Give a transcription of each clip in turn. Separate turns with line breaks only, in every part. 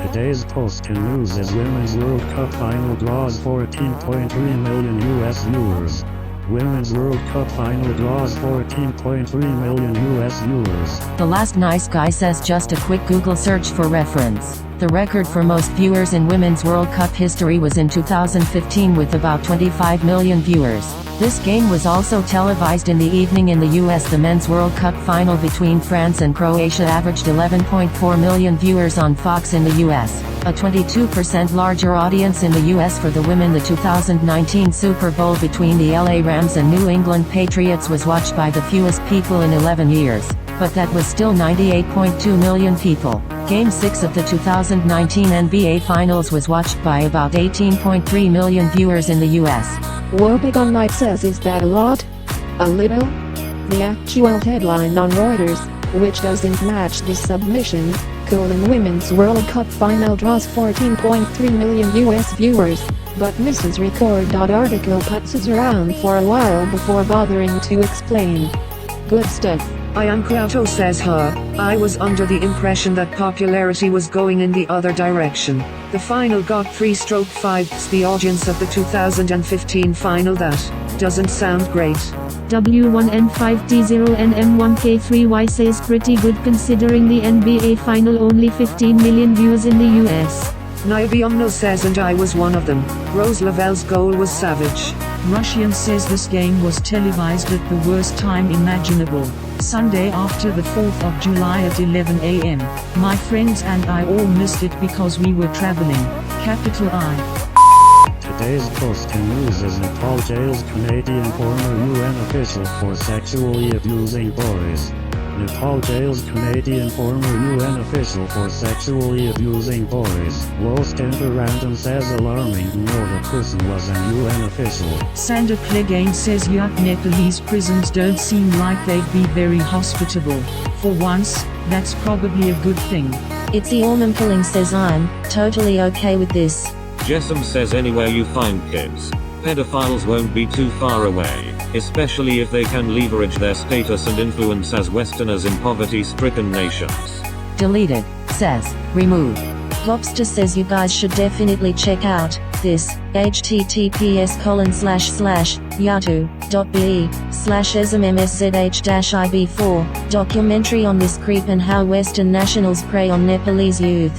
Today's post in news is Women's World Cup final draws 14.3 million US viewers. Women's World Cup final draws 14.3 million US viewers.
The Last Nice Guy says just a quick Google search for reference. The record for most viewers in Women's World Cup history was in 2015 with about 25 million viewers. This game was also televised in the evening in the US. The Men's World Cup final between France and Croatia averaged 11.4 million viewers on Fox in the US, a 22% larger audience in the US. For the women, the 2019 Super Bowl between the LA Rams and New England Patriots was watched by the fewest people in 11 years, but that was still 98.2 million people. Game 6 of the 2019 NBA Finals was watched by about 18.3 million viewers in the US.
Woebegone Night says, is that a lot? A little? The actual headline on Reuters, which doesn't match this submission, Women's World Cup final draws 14.3 million US viewers, but Mrs. Record. Article puts us around for a while before bothering to explain. Good stuff.
I am Krauto, says her. I was under the impression that popularity was going in the other direction. The final got 3/5 the audience of the 2015 final. That doesn't sound great.
W1N5T0NM1K3Y says pretty good considering the NBA final only 15 million views in the US.
Nibiomno says, and I was one of them. Rose Lavelle's goal was savage.
Russian says this game was televised at the worst time imaginable. Sunday after the 4th of July at 11 a.m. My friends and I all missed it because we were traveling. Capital I.
Today's post in news is Nepal jails Canadian former UN official for sexually abusing boys. Nepal jails Canadian former UN official for sexually abusing boys. Lost Random says alarming to know the person was an UN official.
Sander Clegane says yuck, Nepalese prisons don't seem like they'd be very hospitable. For once, that's probably a good thing.
It's Orman Pulling says I'm totally okay with this.
Jessam says anywhere you find kids, pedophiles won't be too far away, especially if they can leverage their status and influence as Westerners in poverty-stricken nations.
Deleted says remove. Lobster says you guys should definitely check out this https://yahoo.be/esmmsz-ib4 documentary on this creep and how Western nationals prey on Nepalese youth.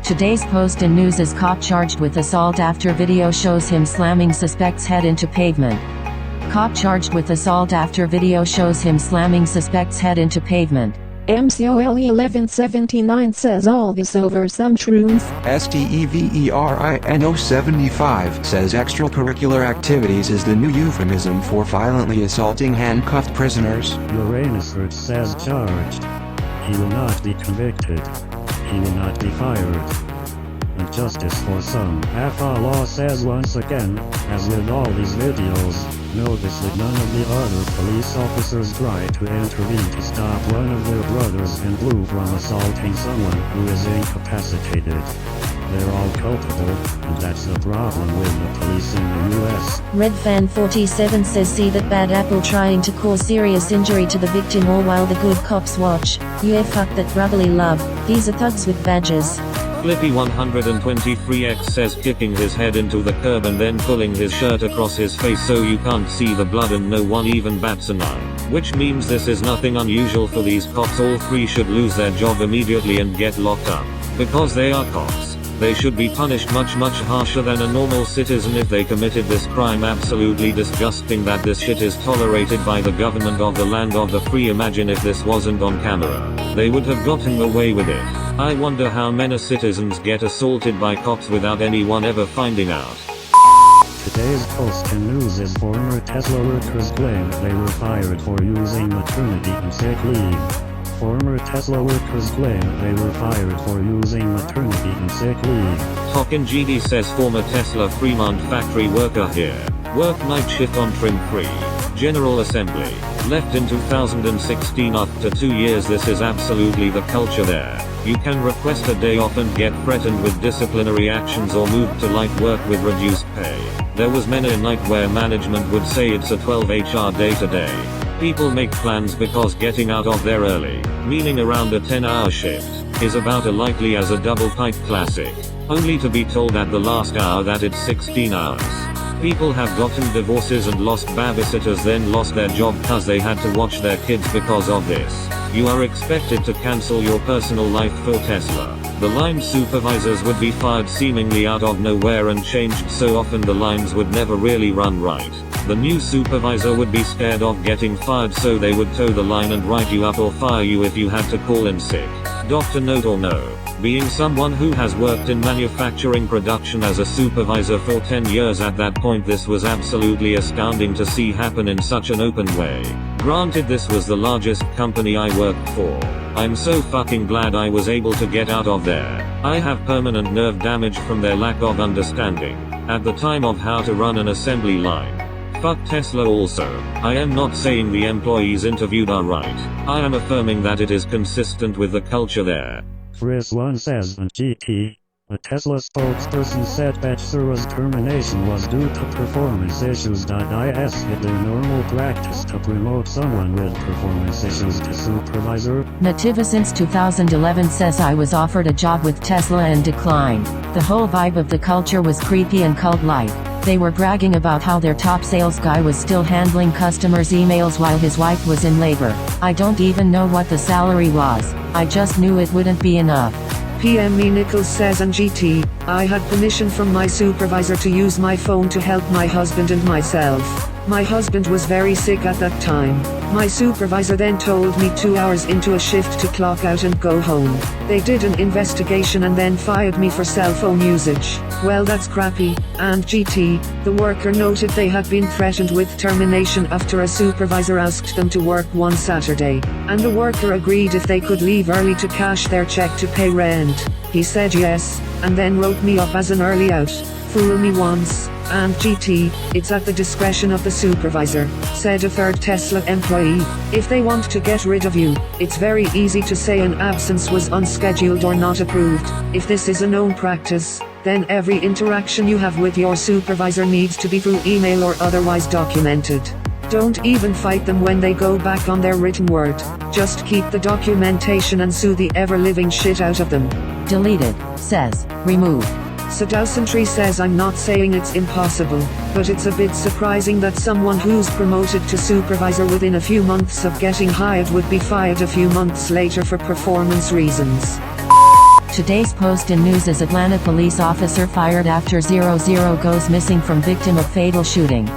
Today's post in news is cop charged with assault after video shows him slamming suspect's head into pavement. Cop charged with assault after video shows him slamming suspect's head into pavement.
MCOLE1179 says all this over some shrooms.
STEVERINO75 says extracurricular activities is the new euphemism for violently assaulting handcuffed prisoners.
Uranus says charged. He will not be convicted. He will not be fired. And justice for some. AFA Law says once again, as with all these videos, notice that none of the other police officers try to intervene to stop one of their brothers in blue from assaulting someone who is incapacitated. They're all culpable, and that's the problem with the police in the US.
Redfan47 says see that bad apple trying to cause serious injury to the victim all while the good cops watch. Yeah, fuck that brotherly love. These are thugs with badges.
Flippy123x says kicking his head into the curb and then pulling his shirt across his face so you can't see the blood and no one even bats an eye. Which means this is nothing unusual for these cops. All three should lose their job immediately and get locked up. Because they are cops. They should be punished much harsher than a normal citizen if they committed this crime. Absolutely disgusting that this shit is tolerated by the government of the land of the free. Imagine if this wasn't on camera. They would have gotten away with it. I wonder how many citizens get assaulted by cops without anyone ever finding out.
Today's post in news is former Tesla workers claim they were fired for using maternity and sick leave. Former Tesla workers claim they were fired for using maternity and sick leave.
Token GD says former Tesla Fremont factory worker here. Work night shift on trim 3. General Assembly. Left in 2016 after 2 years. This is absolutely the culture there. You can request a day off and get threatened with disciplinary actions or move to light work with reduced pay. There was many a night where management would say it's a 12 HR day today. People make plans because getting out of there early, meaning around a 10-hour shift, is about as likely as a double pipe classic. Only to be told at the last hour that it's 16 hours. People have gotten divorces and lost babysitters, then lost their job cause they had to watch their kids because of this. You are expected to cancel your personal life for Tesla. The line supervisors would be fired seemingly out of nowhere and changed so often the lines would never really run right. The new supervisor would be scared of getting fired, so they would tow the line and write you up or fire you if you had to call in sick. Doctor note or no. Being someone who has worked in manufacturing production as a supervisor for 10 years at that point, this was absolutely astounding to see happen in such an open way. Granted, this was the largest company I worked for. I'm so fucking glad I was able to get out of there. I have permanent nerve damage from their lack of understanding at the time of how to run an assembly line. Fuck Tesla also. I am not saying the employees interviewed are right. I am affirming that it is consistent with the culture there.
Chris1 says on GT, a Tesla spokesperson said Bechsura's termination was due to performance issues. Is it their normal practice to promote someone with performance issues to supervisor?
Nativa since 2011 says I was offered a job with Tesla and declined. The whole vibe of the culture was creepy and cult-like. They were bragging about how their top sales guy was still handling customers' emails while his wife was in labor. I don't even know what the salary was. I just knew it wouldn't be enough.
PM Me Nichols says on GT, I had permission from my supervisor to use my phone to help my husband and myself. My husband was very sick at that time. My supervisor then told me 2 hours into a shift to clock out and go home. They did an investigation and then fired me for cell phone usage. Well, that's crappy. And GT, the worker noted they had been threatened with termination after a supervisor asked them to work one Saturday, and the worker agreed if they could leave early to cash their check to pay rent. He said yes, and then wrote me up as an early out. Fool me once. And GT, it's at the discretion of the supervisor, said a third Tesla employee. If they want to get rid of you, it's very easy to say an absence was unscheduled or not approved. If this is a known practice, then every interaction you have with your supervisor needs to be through email or otherwise documented. Don't even fight them when they go back on their written word. Just keep the documentation and sue the ever-living shit out of them.
Deleted, says, removed.
Sadowsentry says I'm not saying it's impossible, but it's a bit surprising that someone who's promoted to supervisor within a few months of getting hired would be fired a few months later for performance reasons.
Today's post in news is Atlanta police officer fired after 00 goes missing from victim of fatal shooting.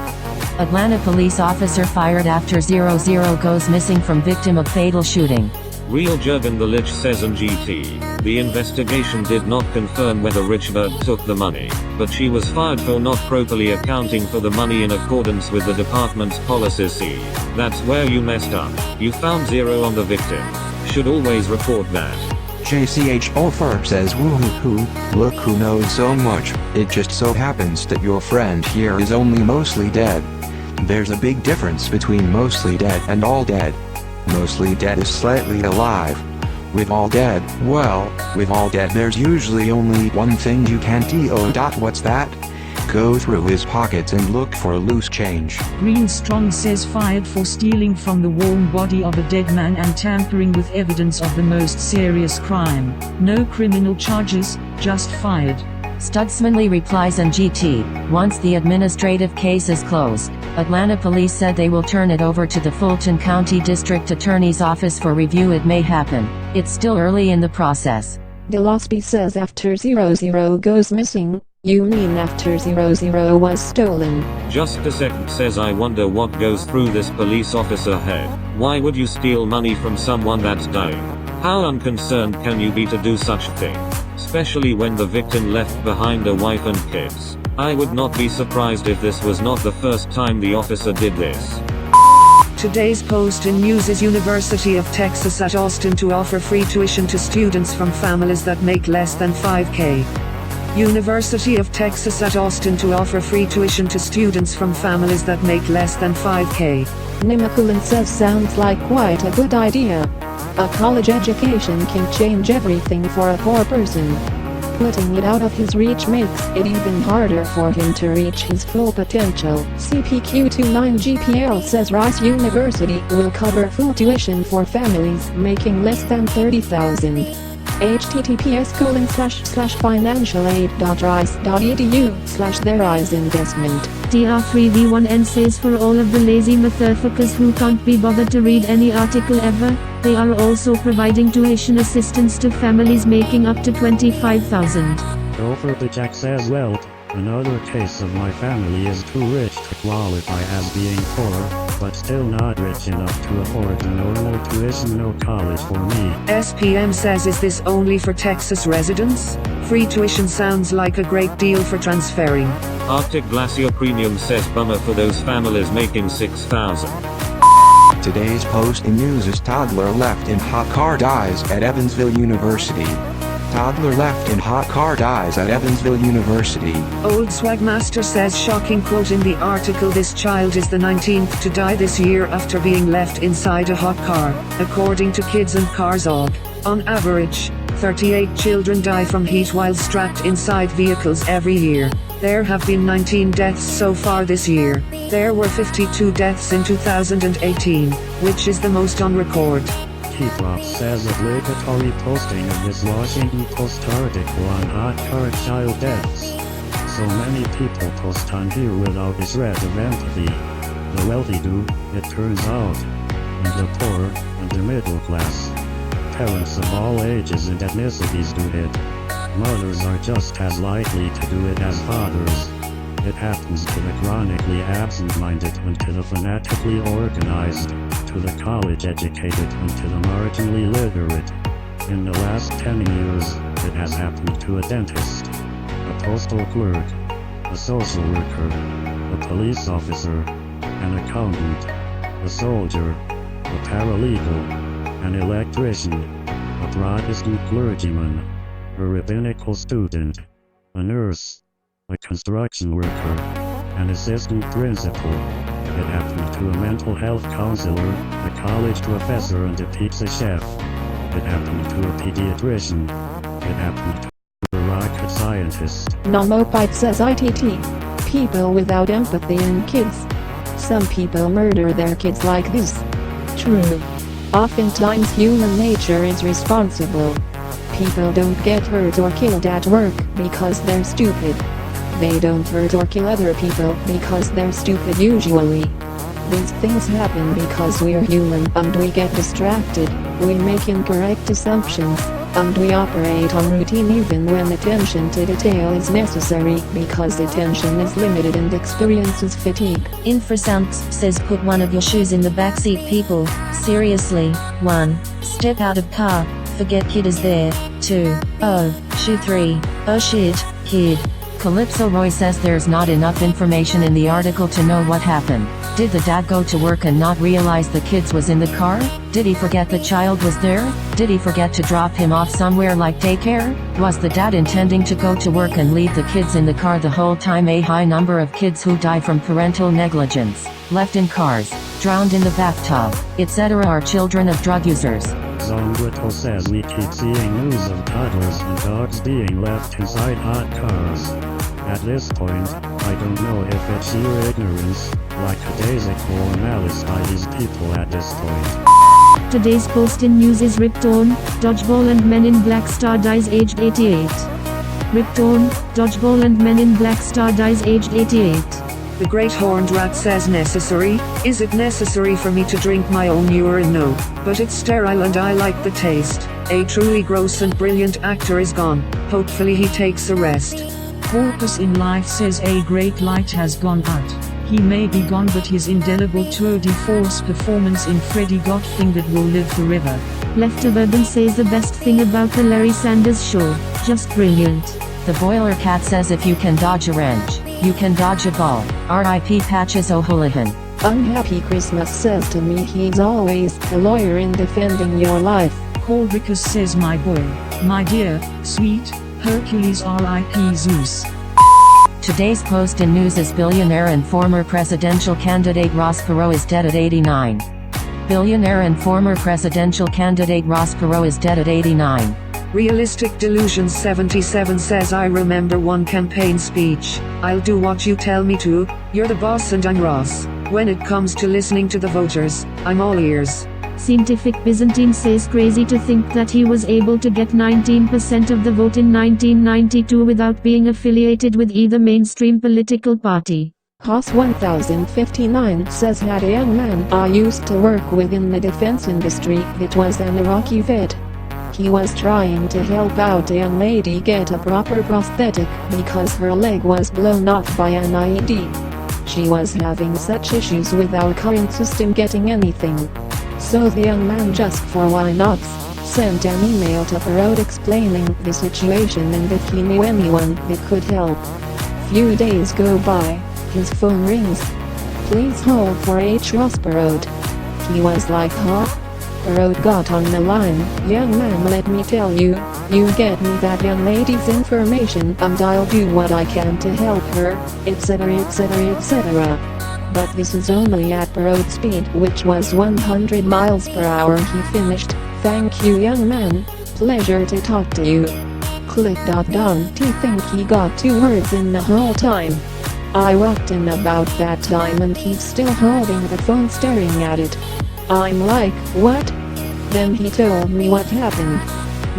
Atlanta police officer fired after 00 goes missing from victim of fatal shooting.
Real Jurgen the Lich says on GT, the investigation did not confirm whether Richbird took the money, but she was fired for not properly accounting for the money in accordance with the department's policies. See, that's where you messed up. You found 0 on the victim. Should always report that.
JCH Ofer says woohoo, look who knows so much. It just so happens that your friend here is only mostly dead. There's a big difference between mostly dead and all dead. Mostly dead is slightly alive. With all dead, well, with all dead there's usually only one thing you can't do. What's that? Go through his pockets and look for loose change.
Green Strong says fired for stealing from the warm body of a dead man and tampering with evidence of the most serious crime. No criminal charges, just fired.
Stutzmanley replies on GT, once the administrative case is closed, Atlanta police said they will turn it over to the Fulton County District Attorney's Office for review. It may happen. It's still early in the process.
Delospy says after 00 goes missing, you mean after 00 was stolen.
Just a second says I wonder what goes through this police officer head. Why would you steal money from someone that's dying? How unconcerned can you be to do such a thing? Especially when the victim left behind a wife and kids. I would not be surprised if this was not the first time the officer did this.
Today's post in news is University of Texas at Austin to offer free tuition to students from families that make less than $5,000. University of Texas at Austin to offer free tuition to students from families that make less than $5,000.
Nimakulan says sounds like quite a good idea. A college education can change everything for a poor person. Putting it out of his reach makes it even harder for him to reach his full potential. CPQ29GPL says Rice University will cover full tuition for families making less than $30,000. https://financialaid.rice.edu/their-investment.
TR3V1N says for all of the lazy motherfuckers who can't be bothered to read any article ever, they are also providing tuition assistance to families making up to $25,000.
Gopher the Jack says, well, another case of my family is too rich to qualify as being poor, but still not rich enough to afford the normal tuition. No college for me.
SPM says, is this only for Texas residents? Free tuition sounds like a great deal for transferring.
Arctic Glacier Premium says, bummer for those families making 6,000.
Today's post in news is toddler left in hot car dies at Evansville University. Toddler left in hot car dies at Evansville University.
Old Swagmaster says, shocking quote in the article, this child is the 19th to die this year after being left inside a hot car, according to Kids and Cars Org. On average, 38 children die from heat while strapped inside vehicles every year. There have been 19 deaths so far this year. There were 52 deaths in 2018, which is the most on record.
Keithroff says obligatory posting of this Washington Post article on hot car child deaths. So many people post on here without a shred of empathy. The wealthy do, it turns out. And the poor, and the middle class. Parents of all ages and ethnicities do it. Mothers are just as likely to do it as fathers. It happens to the chronically absent-minded and to the fanatically organized, to the college-educated and to the marginally literate. In the last 10 years, it has happened to a dentist, a postal clerk, a social worker, a police officer, an accountant, a soldier, a paralegal, an electrician, a Protestant clergyman, a rabbinical student, a nurse, a construction worker, an assistant principal. It happened to a mental health counselor, a college professor and a pizza chef. It happened to a pediatrician. It happened to a rocket scientist.
Nomopipe says ITT. People without empathy in kids. Some people murder their kids like this. True. Oftentimes human nature is responsible. People don't get hurt or killed at work because they're stupid. They don't hurt or kill other people because they're stupid usually. These things happen because we're human and we get distracted, we make incorrect assumptions, and we operate on routine even when attention to detail is necessary because attention is limited and experience is fatigue.
Infrasound says put one of your shoes in the backseat people, seriously. 1. Step out of car, forget kid is there. 2. Oh, shoe 3. Oh shit, kid. Calypso Roy says there's not enough information in the article to know what happened. Did the dad go to work and not realize the kids was in the car? Did he forget the child was there? Did he forget to drop him off somewhere like daycare? Was the dad intending to go to work and leave the kids in the car the whole time? A high number of kids who die from parental negligence, left in cars, drowned in the bathtub, etc. are children of drug users.
Zonguito says we keep seeing news of toddlers and dogs being left inside hot cars. At this point, I don't know if it's sheer ignorance, lackadaisical or malice by these people at this point.
Today's post in news is Rip Torn, Dodgeball and Men in Black star dies aged 88. Rip Torn, Dodgeball and Men in Black star dies aged 88.
The Great Horned Rat says, necessary? Is it necessary for me to drink my own urine? No, but it's sterile and I like the taste. A truly gross and brilliant actor is gone. Hopefully he takes a rest.
Porpoise in Life says a great light has gone out. He may be gone but his indelible tour de force performance in Freddy Got Fingered will live forever.
Left of Urban says the best thing about the Larry Sanders Show, just brilliant.
The Boiler Cat says if you can dodge a wrench, you can dodge a ball. R.I.P. Patches O'Houlihan.
Unhappy Christmas says to me he's always a lawyer in defending your life.
Caldricus says my boy, my dear, sweet, Hercules R.I.P. Zeus.
Today's post in news is billionaire and former presidential candidate Ross Perot is dead at 89. Billionaire and former presidential candidate Ross Perot is dead at 89.
Realistic Delusions 77 says I remember one campaign speech. I'll do what you tell me to, you're the boss and I'm Ross. When it comes to listening to the voters, I'm all ears.
Scientific Byzantine says crazy to think that he was able to get 19% of the vote in 1992 without being affiliated with either mainstream political party.
Haas 1059 says had a young man I used to work with in the defense industry. It was an Iraqi vet. He was trying to help out a young lady get a proper prosthetic because her leg was blown off by an IED. She was having such issues with our current system getting anything. So the young man, just for why not, sent an email to Parrot explaining the situation and if he knew anyone that could help. Few days go by, his phone rings. Please hold for H. Ross Parrot. He was like, huh? Parrot got on the line. Young man, let me tell you, you get me that young lady's information and I'll do what I can to help her, etc, etc, etc. But this is only at Parrot speed, which was 100 miles per hour. He finished. Thank you, young man. Pleasure to talk to you. Click. Don't think he got 2 words in the whole time. I walked in about that time and he's still holding the phone staring at it. I'm like, what? Then he told me what happened.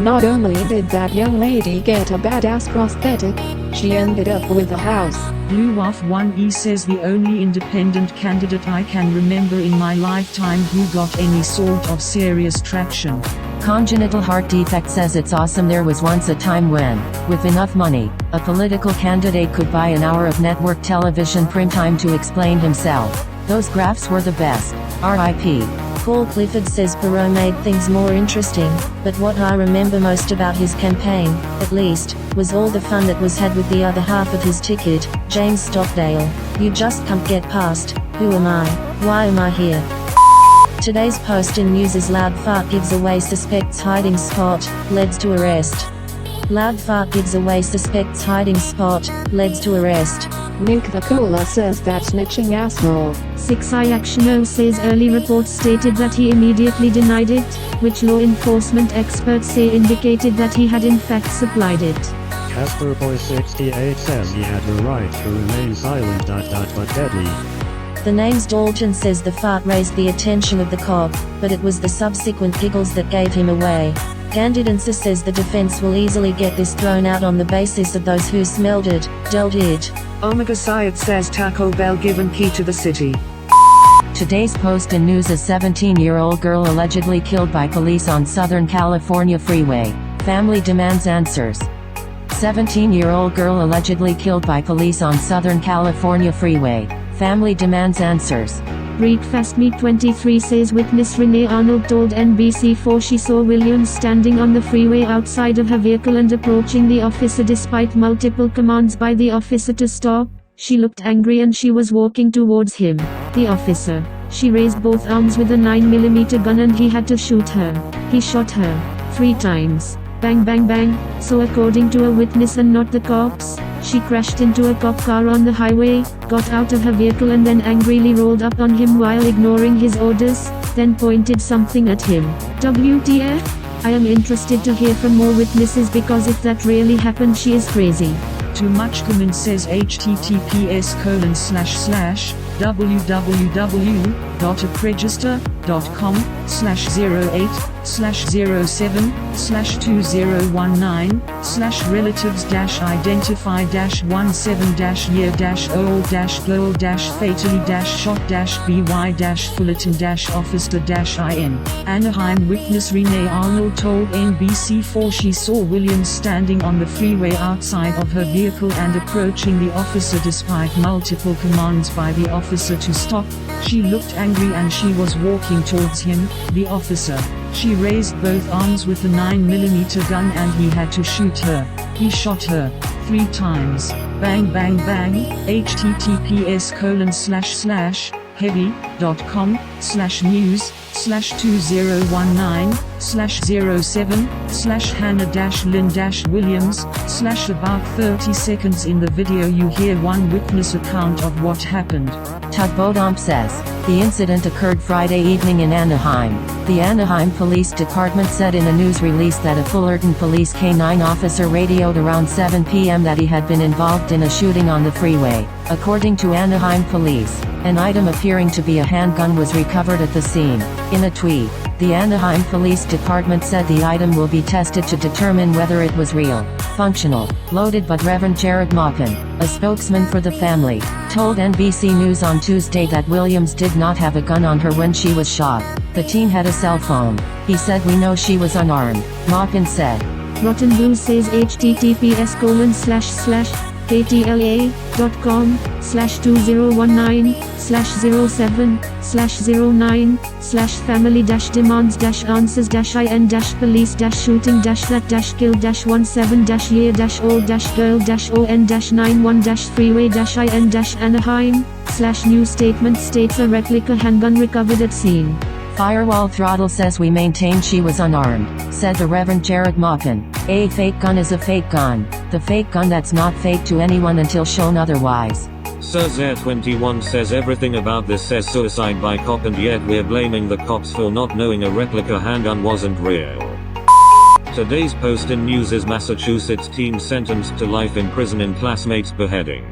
Not only did that young lady get a badass prosthetic, she ended up with a house.
Blue Wolf 1E says the only independent candidate I can remember in my lifetime who got any sort of serious traction.
Congenital Heart Defect says it's awesome. There was once a time when, with enough money, a political candidate could buy an hour of network television prime time to explain himself. Those graphs were the best. R.I.P. Paul Clifford says Perot made things more interesting, but what I remember most about his campaign, at least, was all the fun that was had with the other half of his ticket, James Stockdale. You just can't get past, who am I, why am I here? Today's post in news is Loud Fart gives away suspect's hiding spot, leads to arrest. Loud Fart gives away suspect's hiding spot, leads to arrest.
Nick the Cola says that snitching asshole.
6i Actiono says early reports stated that he immediately denied it, which law enforcement experts say indicated that he had in fact supplied it.
Casper Boy 68 says he had the right to remain silent. But deadly.
The name's Dalton says the fart raised the attention of the cop, but it was the subsequent giggles that gave him away. Gandidensis says the defense will easily get this thrown out on the basis of those who smelled it, dealt it.
Omega Syed says Taco Bell given key to the city.
Today's post in news: a 17-year-old girl allegedly killed by police on Southern California freeway. Family demands answers. 17-year-old girl allegedly killed by police on Southern California freeway. Family demands answers.
Breakfastmeat23 says witness Renee Arnold told NBC4 she saw Williams standing on the freeway outside of her vehicle and approaching the officer despite multiple commands by the officer to stop. She looked angry and she was walking towards him. The officer. She raised both arms with a 9mm gun and he had to shoot her. He shot her 3 times. Bang bang bang. So according to a witness and not the cops, she crashed into a cop car on the highway, got out of her vehicle and then angrily rolled up on him while ignoring his orders, then pointed something at him. WTF? I am interested to hear from more witnesses because if that really happened she is crazy.
Too much comment says https://www.apprejester.com/08/007/2019/relatives-identify-1/7-year-old-fullerton-officer-in. Anaheim witness Renee Arnold told NBC4 she saw Williams standing on the freeway outside of her vehicle and approaching the officer despite multiple commands by the officer to stop. She looked angry and she was walking towards him, the officer. She raised both arms with the 9mm gun and he had to shoot her. He shot her 3 times. Bang bang bang. https://heavy.com/news/2019/07/Hannah-Lynn-Williams/ about 30 seconds in the video you hear one witness account of what happened.
Tugboat says, the incident occurred Friday evening in Anaheim. The Anaheim Police Department said in a news release that a Fullerton Police K-9 officer radioed around 7 p.m. that he had been involved in a shooting on the freeway. According to Anaheim Police, an item appearing to be a handgun was recovered at the scene. In a tweet, The Anaheim Police Department said the item will be tested to determine whether it was real, functional, loaded, but Reverend Jared Maupin, a spokesman for the family, told NBC News on Tuesday that Williams did not have a gun on her when she was shot. The teen had a cell phone. He said, "We know she was unarmed," Maupin said.
Rotten Blues says https://ktla.com/07/09/007-kill-17-year-old-girl-on-7-year-old-in-Anaheim/new statement states a replica handgun recovered at scene.
Firewall Throttle says we maintain she was unarmed, said the Reverend Jared Maupin. A fake gun is a fake gun. The fake gun that's not fake to anyone until shown otherwise.
SirZair21 says everything about this says suicide by cop, and yet we're blaming the cops for not knowing a replica handgun wasn't real. Today's post in news is Massachusetts teen sentenced to life in prison in classmate's beheading.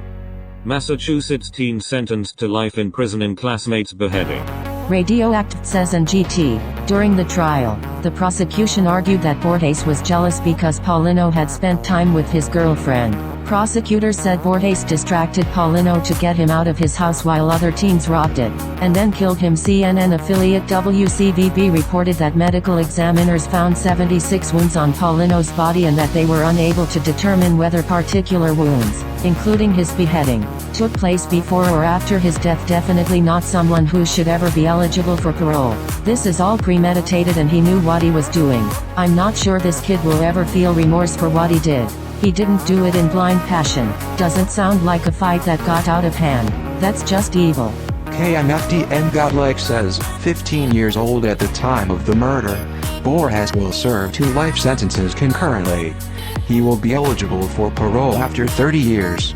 Massachusetts teen sentenced to life in prison in classmate's beheading.
Radioactive says in GT, during the trial, the prosecution argued that Borges was jealous because Paulino had spent time with his girlfriend. Prosecutors said Borges distracted Paulino to get him out of his house while other teens robbed it, and then killed him. CNN affiliate WCVB reported that medical examiners found 76 wounds on Paulino's body and that they were unable to determine whether particular wounds, including his beheading, took place before or after his death. Definitely not someone who should ever be eligible for parole. This is all premeditated and he knew what he was doing. I'm not sure this kid will ever feel remorse for what he did. He didn't do it in blind passion. Doesn't sound like a fight that got out of hand. That's just evil.
KMFDN Godlike says, 15 years old at the time of the murder, Borges will serve 2 life sentences concurrently. He will be eligible for parole after 30 years.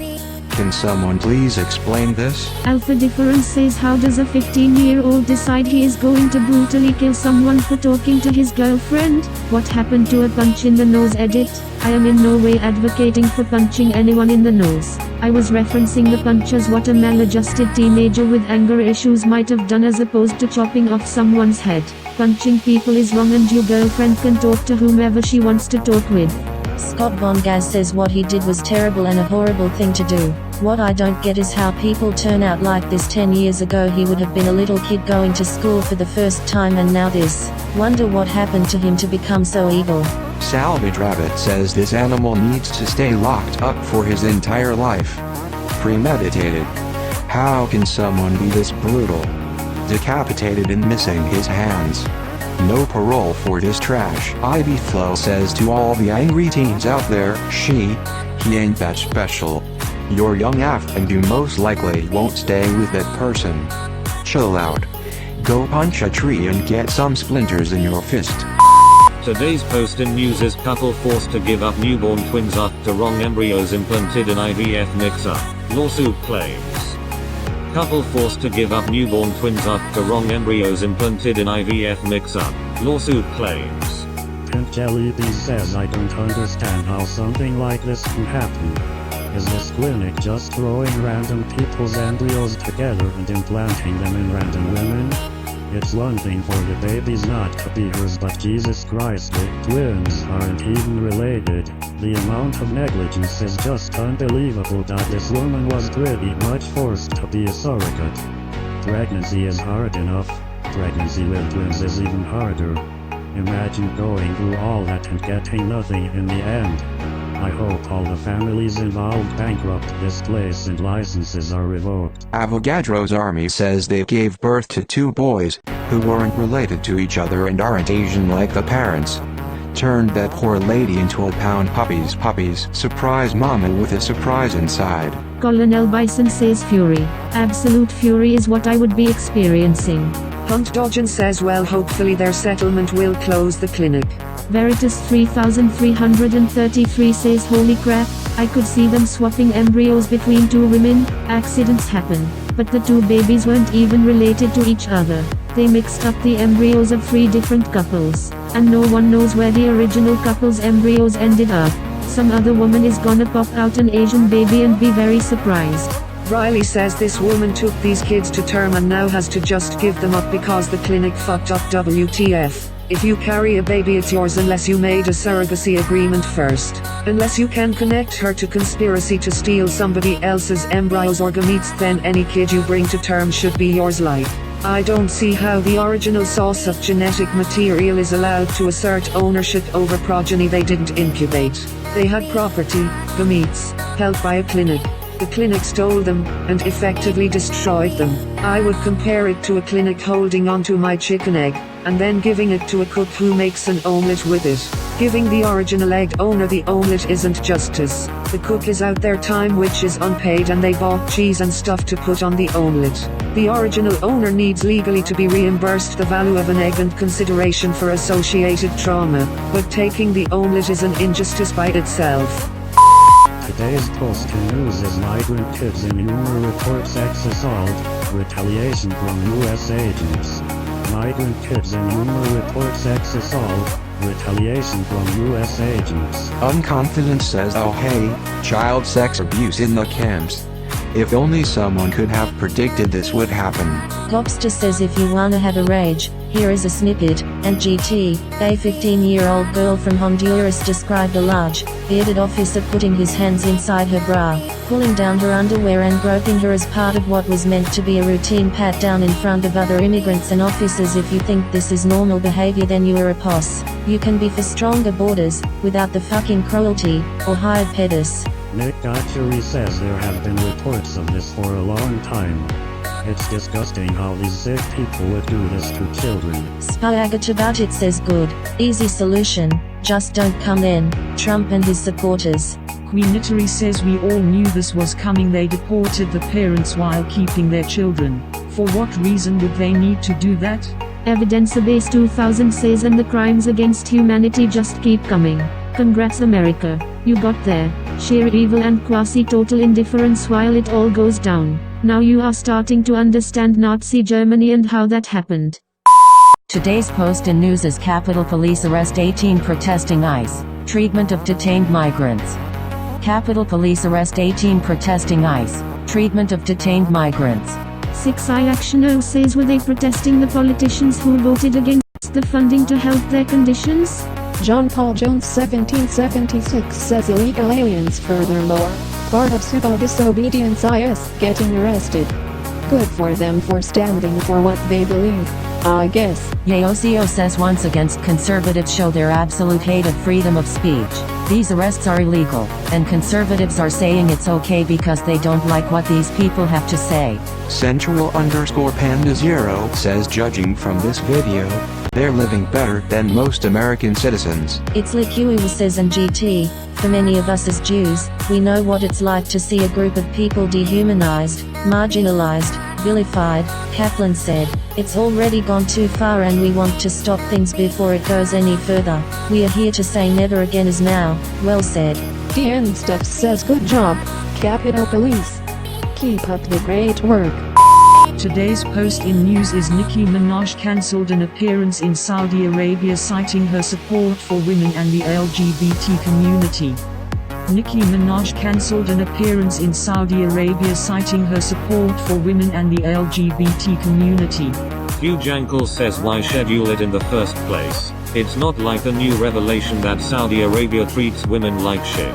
Can someone please explain this?
Alpha Difference says, how does a 15-year-old decide he is going to brutally kill someone for talking to his girlfriend? What happened to a punch in the nose edit? I am in no way advocating for punching anyone in the nose. I was referencing the punch as what a maladjusted teenager with anger issues might have done as opposed to chopping off someone's head. Punching people is wrong and your girlfriend can talk to whomever she wants to talk with.
Scott Bongaz says what he did was terrible and a horrible thing to do. What I don't get is how people turn out like this. 10 years ago he would have been a little kid going to school for the first time, and now this. Wonder what happened to him to become so evil.
Salvage Rabbit says this animal needs to stay locked up for his entire life. Premeditated. How can someone be this brutal? Decapitated and missing his hands. No parole for this trash. Ivy Flow says to all the angry teens out there, he ain't that special. You're young AF and you most likely won't stay with that person. Chill out. Go punch a tree and get some splinters in your fist.
Today's post in news is couple forced to give up newborn twins after wrong embryos implanted in IVF mix-up. Lawsuit claims. Couple forced to give up newborn twins after wrong embryos implanted in IVF mix-up. Lawsuit claims.
Pink Jelly Bee says, I don't understand how something like this can happen. Is this clinic just throwing random people's embryos together and implanting them in random women? It's one thing for the babies not to be hers, but Jesus Christ, the twins aren't even related. The amount of negligence is just unbelievable that this woman was pretty much forced to be a surrogate. Pregnancy is hard enough. Pregnancy with twins is even harder. Imagine going through all that and getting nothing in the end. I hope all the families involved bankrupt this place and licenses are revoked.
Avogadro's army says they gave birth to 2 boys, who weren't related to each other and aren't Asian like the parents. Turned that poor lady into a pound puppies. Surprise mama with a surprise inside.
Colonel Bison says fury. Absolute fury is what I would be experiencing.
Hunt Dodgen says, well, hopefully their settlement will close the clinic.
Veritas 3333 says, holy crap, I could see them swapping embryos between 2 women. Accidents happen. But the 2 babies weren't even related to each other. They mixed up the embryos of 3 different couples. And no one knows where the original couple's embryos ended up. Some other woman is gonna pop out an Asian baby and be very surprised.
Riley says this woman took these kids to term and now has to just give them up because the clinic fucked up. WTF. If you carry a baby, it's yours unless you made a surrogacy agreement first. Unless you can connect her to conspiracy to steal somebody else's embryos or gametes, then any kid you bring to term should be yours. Like, I don't see how the original source of genetic material is allowed to assert ownership over progeny they didn't incubate. They had property, gametes, held by a clinic. The clinic stole them, and effectively destroyed them. I would compare it to a clinic holding onto my chicken egg, and then giving it to a cook who makes an omelette with it. Giving the original egg owner the omelette isn't justice. The cook is out their time which is unpaid and they bought cheese and stuff to put on the omelette. The original owner needs legally to be reimbursed the value of an egg and consideration for associated trauma, but taking the omelette is an injustice by itself.
Today's post in news is migrant kids in UMA report sex assault, retaliation from US agents. Migrant kids in UMA report sex assault, retaliation from US agents.
Unconfident says, oh hey, child sex abuse in the camps. If only someone could have predicted this would happen.
Gobster says if you wanna have a rage, here is a snippet, and GT, a 15-year-old girl from Honduras described a large, bearded officer putting his hands inside her bra, pulling down her underwear and groping her as part of what was meant to be a routine pat down in front of other immigrants and officers. If you think this is normal behavior, then you are a poss. You can be for stronger borders, without the fucking cruelty, or hired pedis.
Nick Gotchery says there have been reports of this for a long time. It's disgusting how these sick people would do this to children.
Spagachabout says good, easy solution, just don't come in, Trump and his supporters.
Queenitary says we all knew this was coming. They deported the parents while keeping their children. For what reason would they need to do that?
Evidence-Base 2000 says and the crimes against humanity just keep coming. Congrats America, you got there. Sheer evil and quasi-total indifference while it all goes down. Now you are starting to understand Nazi Germany and how that happened.
Today's post in news is Capitol Police arrest 18 protesting ICE, treatment of detained migrants. Capitol Police arrest 18 protesting ICE, treatment of detained migrants.
6i Action says were they protesting the politicians who voted against the funding to help their conditions?
John Paul Jones 1776 says illegal aliens furthermore, part of civil disobedience is getting arrested. Good for them for standing for what they believe, I guess.
Yaosio says once against conservatives show their absolute hate of freedom of speech. These arrests are illegal, and conservatives are saying it's okay because they don't like what these people have to say.
Sensual_Panda0 says judging from this video, they're living better than most American citizens.
It's Likiu says and GT, for many of us as Jews, we know what it's like to see a group of people dehumanized, marginalized, vilified. Kaplan said, it's already gone too far and we want to stop things before it goes any further. We are here to say never again is now. Well said.
DN Stuff says good job, Capitol Police. Keep up the great work.
Today's post in news is Nicki Minaj cancelled an appearance in Saudi Arabia citing her support for women and the LGBT community. Nicki Minaj cancelled an appearance in Saudi Arabia citing her support for women and the LGBT community.
Hugh Jankel says why schedule it in the first place? It's not like a new revelation that Saudi Arabia treats women like shit.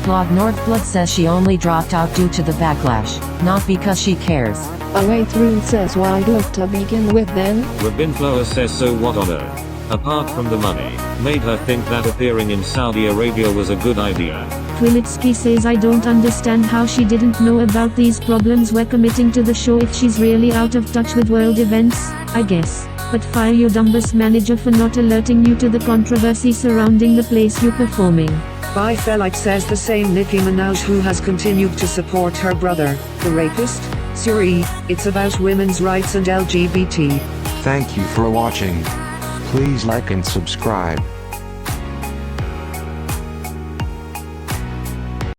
Blog Northblood says she only dropped out due to the backlash, not because she cares.
Away through says why look to begin with then?
Rabin Flower says so what on earth? Apart from the money, made her think that appearing in Saudi Arabia was a good idea.
Twilitsky says I don't understand how she didn't know about these problems we're committing to the show if she's really out of touch with world events, I guess. But fire your Dumbus manager for not alerting you to the controversy surrounding the place you're performing.
By Felite says the same Nicki Minaj who has continued to support her brother, the rapist. Suri, it's about women's rights and LGBT.
Thank you for watching. Please like and subscribe.